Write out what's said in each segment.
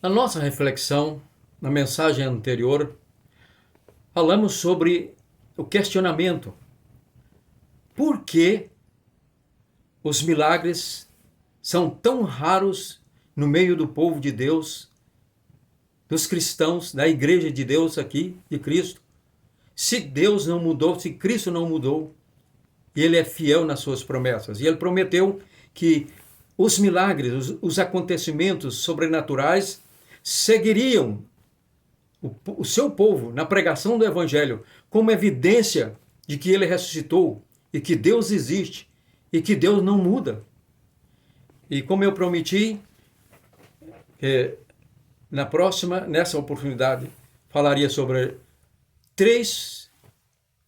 Na nossa reflexão, na mensagem anterior, falamos sobre o questionamento. Por que os milagres são tão raros no meio do povo de Deus, dos cristãos, da igreja de Deus aqui, de Cristo? Se Deus não mudou, se Cristo não mudou, e Ele é fiel nas suas promessas. E Ele prometeu que os milagres, os acontecimentos sobrenaturais seguiriam o seu povo na pregação do Evangelho como evidência de que Ele ressuscitou e que Deus existe e que Deus não muda. E como eu prometi, nessa oportunidade, falaria sobre 3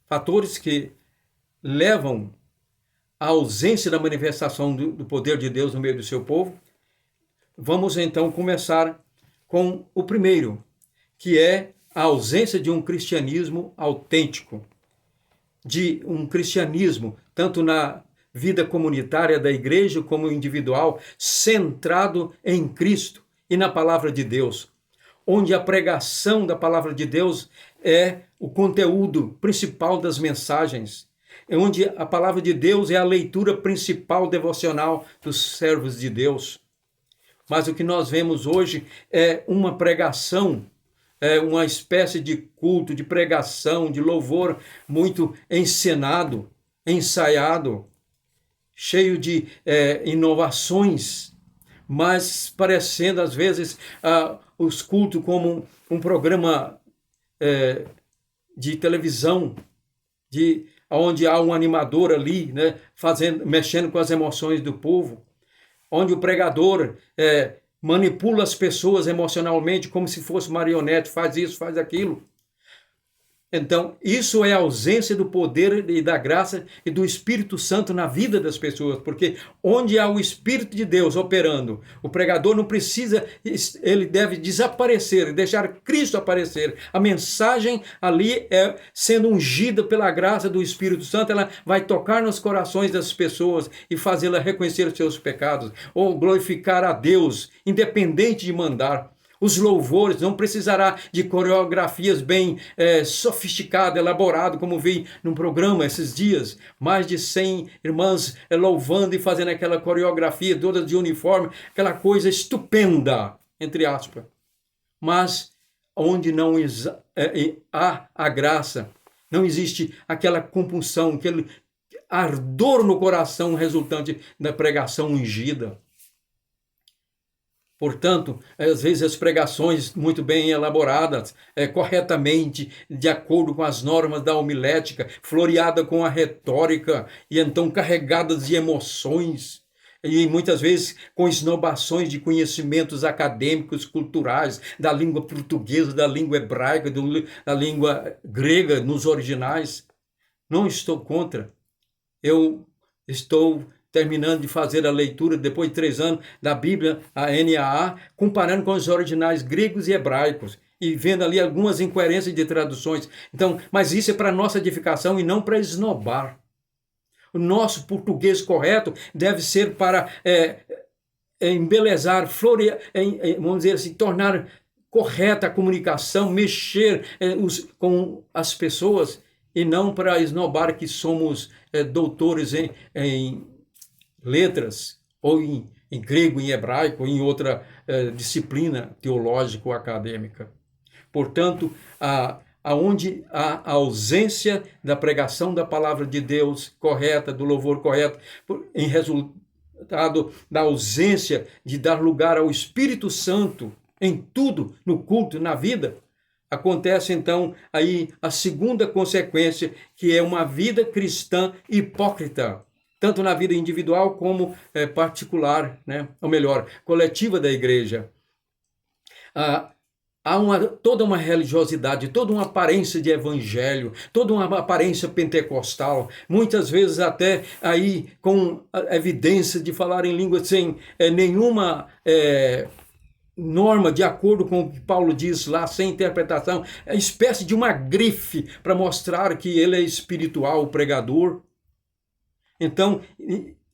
fatores que levam à ausência da manifestação do poder de Deus no meio do seu povo. Vamos então começar com o primeiro, que é a ausência de um cristianismo autêntico, de um cristianismo, tanto na vida comunitária da igreja como individual, centrado em Cristo e na palavra de Deus, onde a pregação da palavra de Deus é o conteúdo principal das mensagens, onde a palavra de Deus é a leitura principal devocional dos servos de Deus. Mas o que nós vemos hoje é uma pregação, uma espécie de culto, de pregação, de louvor muito encenado, ensaiado, cheio de inovações, mas parecendo às vezes os cultos como um programa de televisão, onde há um animador ali, né, mexendo com as emoções do povo, onde o pregador manipula as pessoas emocionalmente como se fosse marionete, faz isso, faz aquilo. Então, isso é a ausência do poder e da graça e do Espírito Santo na vida das pessoas, porque onde há o Espírito de Deus operando, o pregador não precisa, ele deve desaparecer, deixar Cristo aparecer. A mensagem ali sendo ungida pela graça do Espírito Santo, ela vai tocar nos corações das pessoas e fazê-la reconhecer os seus pecados, ou glorificar a Deus, independente de mandar. Os louvores não precisará de coreografias bem sofisticadas, elaboradas, como vi num programa esses dias. Mais de 100 irmãs louvando e fazendo aquela coreografia toda de uniforme, aquela coisa estupenda, entre aspas. Mas onde não há a graça, não existe aquela compulsão, aquele ardor no coração resultante da pregação ungida. Portanto, às vezes as pregações muito bem elaboradas, corretamente, de acordo com as normas da homilética, floreada com a retórica, e então carregadas de emoções, e muitas vezes com esnobações de conhecimentos acadêmicos, culturais, da língua portuguesa, da língua hebraica, da língua grega, nos originais. Não estou contra. Eu estou terminando de fazer a leitura, depois de 3 anos, da Bíblia, a NAA, comparando com os originais gregos e hebraicos, e vendo ali algumas incoerências de traduções. Então, mas isso é para nossa edificação e não para esnobar. O nosso português correto deve ser para embelezar, florear, vamos dizer assim, tornar correta a comunicação, mexer com as pessoas, e não para esnobar que somos doutores em letras, ou em grego, em hebraico, ou em outra disciplina teológica ou acadêmica. Portanto, aonde há a ausência da pregação da palavra de Deus correta, do louvor correto, em resultado da ausência de dar lugar ao Espírito Santo em tudo, no culto, na vida, acontece então aí a segunda consequência, que é uma vida cristã hipócrita, tanto na vida individual como particular, né? Ou melhor, coletiva da igreja. Há toda uma religiosidade, toda uma aparência de evangelho, toda uma aparência pentecostal, muitas vezes até aí com a evidência de falar em língua sem nenhuma norma de acordo com o que Paulo diz lá, sem interpretação, é espécie de uma grife para mostrar que ele é espiritual, o pregador. Então,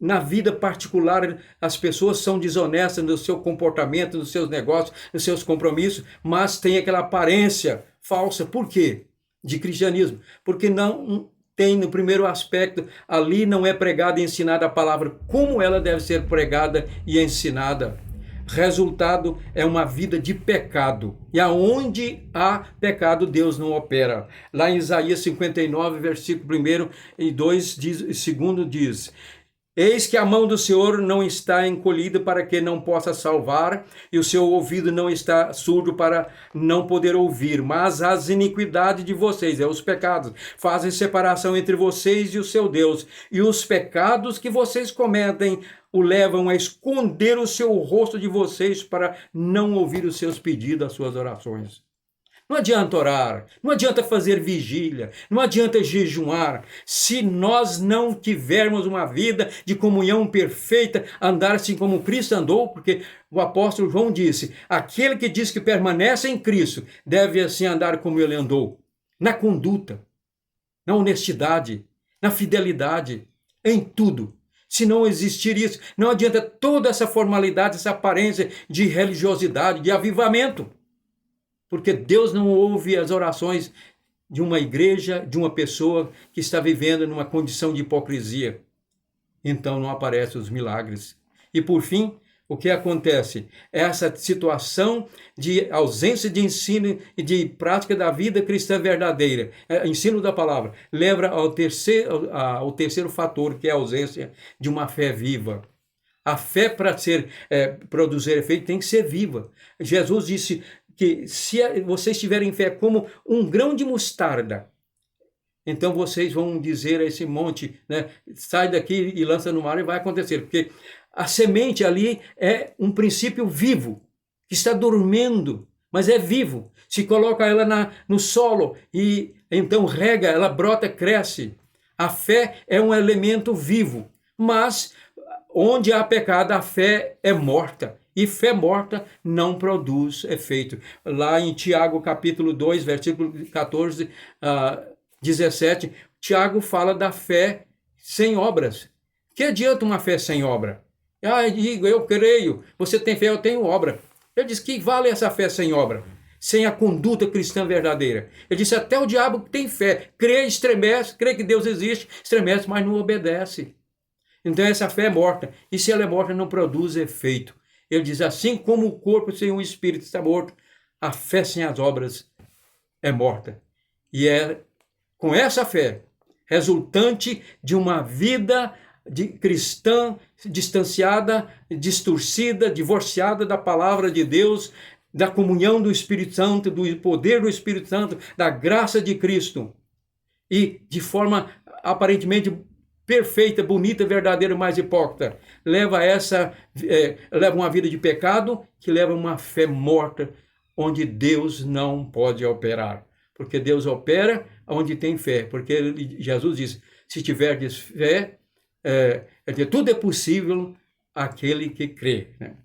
na vida particular as pessoas são desonestas no seu comportamento, nos seus negócios, nos seus compromissos, mas tem aquela aparência falsa. Por quê? De cristianismo. Porque não tem, no primeiro aspecto, ali não é pregada e ensinada a palavra como ela deve ser pregada e ensinada. Resultado é uma vida de pecado. E aonde há pecado, Deus não opera. Lá em Isaías 59, versículo 1 e 2, segundo diz: eis que a mão do Senhor não está encolhida para que não possa salvar, e o seu ouvido não está surdo para não poder ouvir, mas as iniquidades de vocês, os pecados, fazem separação entre vocês e o seu Deus, e os pecados que vocês cometem o levam a esconder o seu rosto de vocês para não ouvir os seus pedidos, as suas orações. Não adianta orar, não adianta fazer vigília, não adianta jejuar, se nós não tivermos uma vida de comunhão perfeita, andar assim como Cristo andou, porque o apóstolo João disse, aquele que diz que permanece em Cristo, deve assim andar como ele andou, na conduta, na honestidade, na fidelidade, em tudo. Se não existir isso, não adianta toda essa formalidade, essa aparência de religiosidade, de avivamento. Porque Deus não ouve as orações de uma igreja, de uma pessoa que está vivendo numa condição de hipocrisia. Então não aparecem os milagres. E por fim, o que acontece? Essa situação de ausência de ensino e de prática da vida cristã verdadeira, ensino da palavra, leva ao terceiro fator, que é a ausência de uma fé viva. A fé, para produzir efeito, tem que ser viva. Jesus disse que se vocês tiverem fé como um grão de mostarda, então vocês vão dizer a esse monte, né, sai daqui e lança no mar, e vai acontecer. Porque a semente ali é um princípio vivo, que está dormindo, mas é vivo. Se coloca ela no solo e então rega, ela brota, cresce. A fé é um elemento vivo, mas onde há pecado, a fé é morta. E fé morta não produz efeito. Lá em Tiago, capítulo 2, versículo 14 a 17, Tiago fala da fé sem obras. Que adianta uma fé sem obra? Eu creio, você tem fé, eu tenho obra. Ele diz que vale essa fé sem obra, sem a conduta cristã verdadeira. Ele disse, até o diabo tem fé, crê, estremece, crê que Deus existe, estremece, mas não obedece. Então essa fé é morta, e se ela é morta, não produz efeito. Ele diz, assim como o corpo sem o espírito está morto, a fé sem as obras é morta. E é com essa fé, resultante de uma vida cristã distanciada, distorcida, divorciada da palavra de Deus, da comunhão do Espírito Santo, do poder do Espírito Santo, da graça de Cristo. E de forma aparentemente perfeita, bonita, verdadeira, mas hipócrita, leva uma vida de pecado, que leva uma fé morta, onde Deus não pode operar. Porque Deus opera onde tem fé. Porque Jesus diz, se tiverdes fé, tudo é possível àquele que crê, né?